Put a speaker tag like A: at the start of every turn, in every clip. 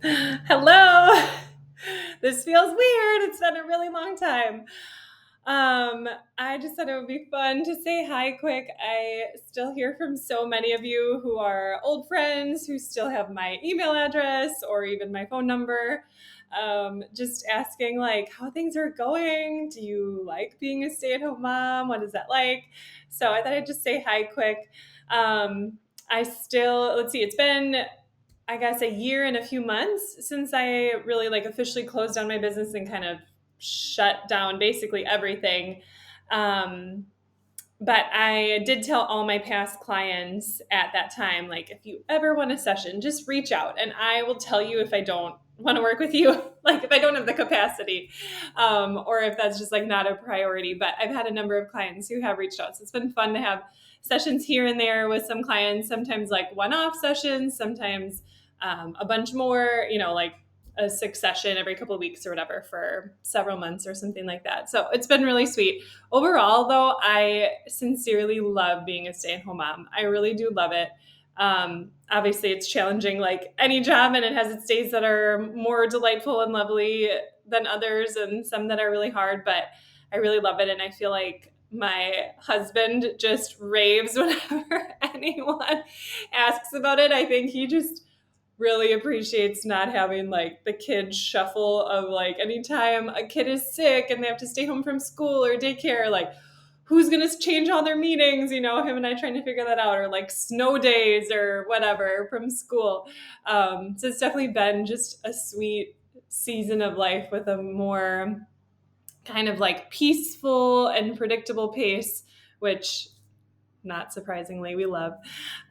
A: Hello. This feels weird. It's been a really long time. I just thought it would be fun to say hi quick. I still hear from so many of you who are old friends who still have my email address or even my phone number. Just asking like how things are going. Do you like being a stay-at-home mom? What is that like? So I thought I'd just say hi quick. I still, let's see, it's been I guess a year and a few months since I really like officially closed down my business and kind of shut down basically everything. Um, but I did tell all my past clients at that time, like, if you ever want a session, just reach out and I will tell you if I don't want to work with you, like if I don't have the capacity, or if that's just like not a priority. But I've had a number of clients who have reached out. So it's been fun to have sessions here and there with some clients, sometimes like one off sessions, sometimes a bunch more, like a succession every couple of weeks or whatever for several months or something like that. So it's been really sweet. Overall, though, I sincerely love being a stay-at-home mom. I really do love it. Obviously, it's challenging like any job, and it has its days that are more delightful and lovely than others, and some that are really hard, but I really love it. And I feel like my husband just raves whenever anyone asks about it. I think he just really appreciates not having like the kid shuffle of like anytime a kid is sick and they have to stay home from school or daycare, like who's going to change all their meetings, him and I trying to figure that out, or like snow days or whatever from school. So it's definitely been just a sweet season of life with a more kind of like peaceful and predictable pace, which not surprisingly we love.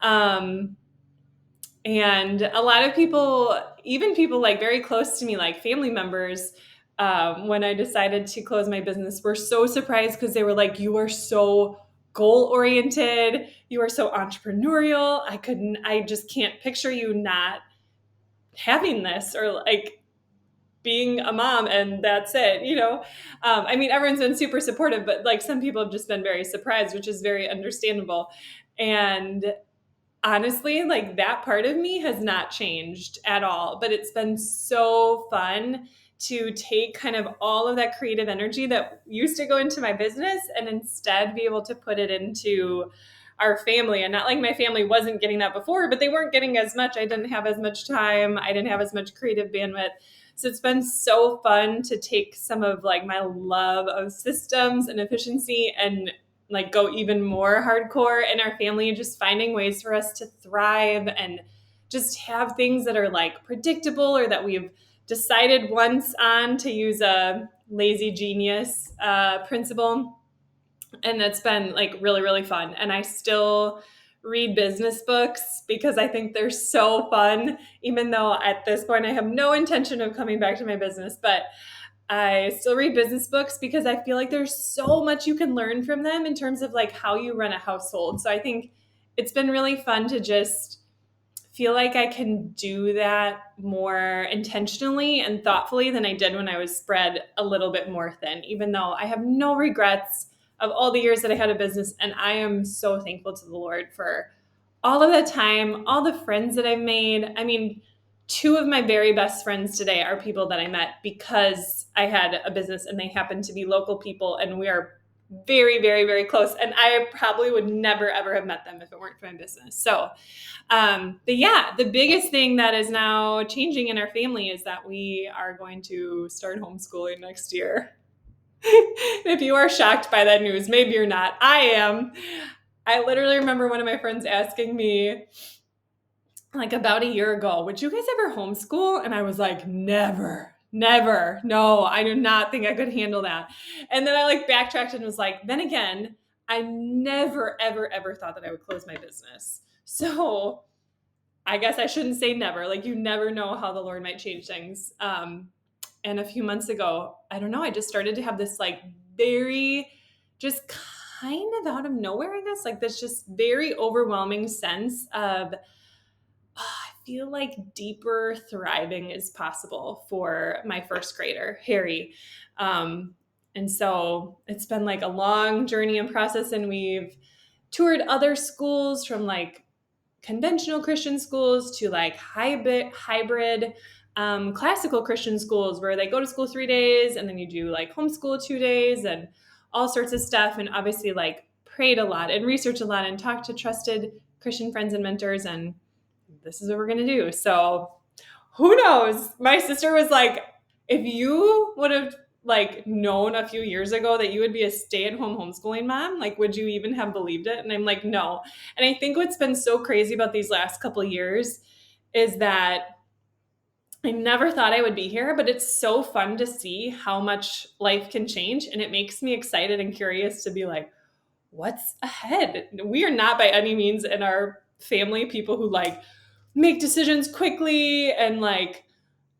A: um, and a lot of people, even people like very close to me, like family members, when I decided to close my business, were so surprised because they were like, "You are so goal oriented. You are so entrepreneurial. I just can't picture you not having this or like being a mom and that's it. I mean, everyone's been super supportive, but like some people have just been very surprised, which is very understandable. And honestly, like that part of me has not changed at all, but it's been so fun to take kind of all of that creative energy that used to go into my business and instead be able to put it into our family. And not like my family wasn't getting that before, but they weren't getting as much. I didn't have as much time. I didn't have as much creative bandwidth. So it's been so fun to take some of like my love of systems and efficiency and like go even more hardcore in our family, just finding ways for us to thrive and just have things that are like predictable or that we've decided once on, to use a lazy genius principle. And that's been like really, really fun. And I still read business books because I think they're so fun, even though at this point I have no intention of coming back to my business. But I still read business books because I feel like there's so much you can learn from them in terms of like how you run a household. So I think it's been really fun to just feel like I can do that more intentionally and thoughtfully than I did when I was spread a little bit more thin, even though I have no regrets of all the years that I had a business. And I am so thankful to the Lord for all of that time, all the friends that I've made. I mean, two of my very best friends today are people that I met because I had a business and they happen to be local people, and we are very, very, very close. And I probably would never, ever have met them if it weren't for my business. So, but yeah, the biggest thing that is now changing in our family is that we are going to start homeschooling next year. If you are shocked by that news, maybe you're not. I am. I literally remember one of my friends asking me like about a year ago, would you guys ever homeschool? And I was like, never, never. No, I do not think I could handle that. And then I like backtracked and was like, then again, I never, ever, ever thought that I would close my business. So I guess I shouldn't say never. Like, you never know how the Lord might change things. And a few months ago, I don't know, I just started to have this like very, just kind of out of nowhere, I guess, like this just very overwhelming sense of, I feel like deeper thriving is possible for my first grader, Harry. And so it's been like a long journey and process, and we've toured other schools from like conventional Christian schools to like hybrid classical Christian schools where they go to school 3 days and then you do like homeschool 2 days and all sorts of stuff. And obviously like prayed a lot and researched a lot and talked to trusted Christian friends and mentors. And this is what we're going to do. So who knows? My sister was like, if you would have like known a few years ago that you would be a stay-at-home homeschooling mom, like would you even have believed it? And I'm like, no. And I think what's been so crazy about these last couple of years is that I never thought I would be here, but it's so fun to see how much life can change. And it makes me excited and curious to be like, what's ahead? We are not by any means in our family people who like make decisions quickly and like,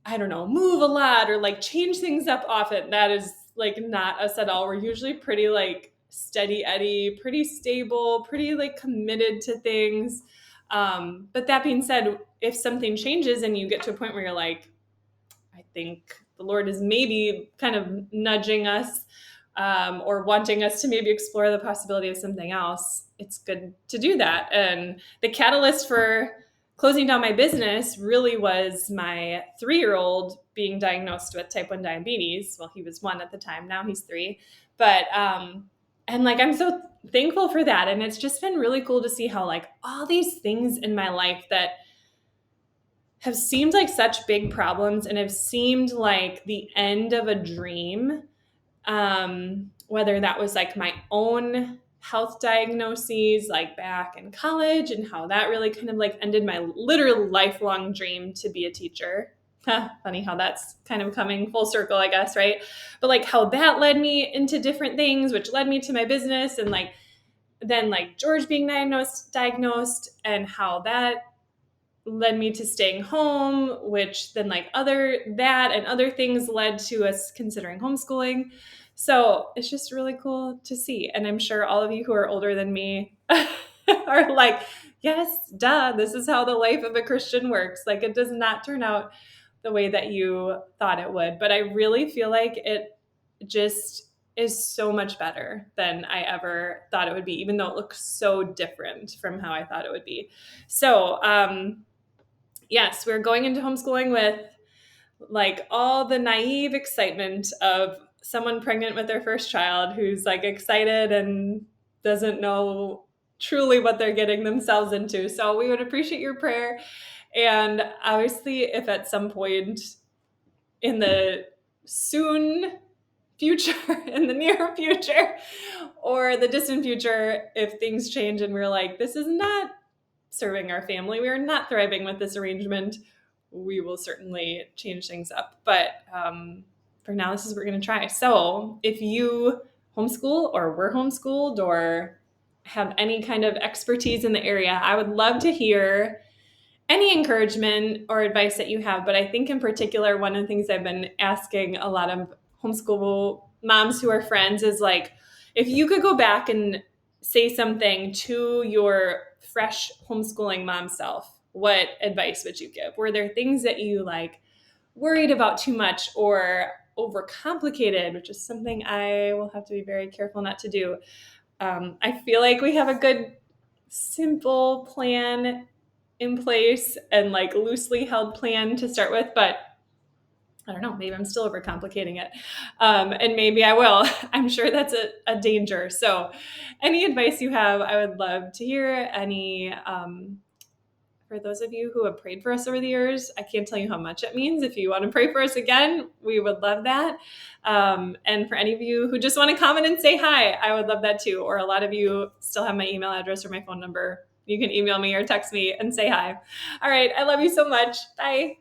A: I don't know, move a lot or like change things up often. That is like not us at all. We're usually pretty like steady Eddie, pretty stable, pretty like committed to things. But that being said, if something changes and you get to a point where you're like, I think the Lord is maybe kind of nudging us or wanting us to maybe explore the possibility of something else, it's good to do that. And the catalyst for closing down my business really was my 3-year-old being diagnosed with type 1 diabetes. Well, he was 1 at the time. Now he's 3. But, and like, I'm so thankful for that. And it's just been really cool to see how like all these things in my life that have seemed like such big problems and have seemed like the end of a dream, whether that was like my own health diagnoses like back in college and how that really kind of like ended my literal lifelong dream to be a teacher. Funny how that's kind of coming full circle, I guess, right? But like how that led me into different things, which led me to my business, and like then like George being diagnosed and how that led me to staying home, which then like that and other things led to us considering homeschooling. So it's just really cool to see. And I'm sure all of you who are older than me are like, yes, duh, this is how the life of a Christian works. Like it does not turn out the way that you thought it would. But I really feel like it just is so much better than I ever thought it would be, even though it looks so different from how I thought it would be. So, yes, we're going into homeschooling with like all the naive excitement of someone pregnant with their first child who's like excited and doesn't know truly what they're getting themselves into. So we would appreciate your prayer. And obviously, if at some point in the soon future, in the near future, or the distant future, if things change and we're like, this is not serving our family, we are not thriving with this arrangement, we will certainly change things up. But for now, this is what we're going to try. So if you homeschool or were homeschooled or have any kind of expertise in the area, I would love to hear any encouragement or advice that you have. But I think in particular, one of the things I've been asking a lot of homeschool moms who are friends is like, if you could go back and say something to your fresh homeschooling mom self, what advice would you give? Were there things that you like worried about too much or overcomplicated, which is something I will have to be very careful not to do? I feel like we have a good, simple plan in place and like loosely held plan to start with, but I don't know, maybe I'm still overcomplicating it. And maybe I will. I'm sure that's a danger. So any advice you have, I would love to hear. For those of you who have prayed for us over the years, I can't tell you how much it means. If you want to pray for us again, we would love that. And for any of you who just want to comment and say hi, I would love that too. Or a lot of you still have my email address or my phone number. You can email me or text me and say hi. All right. I love you so much. Bye.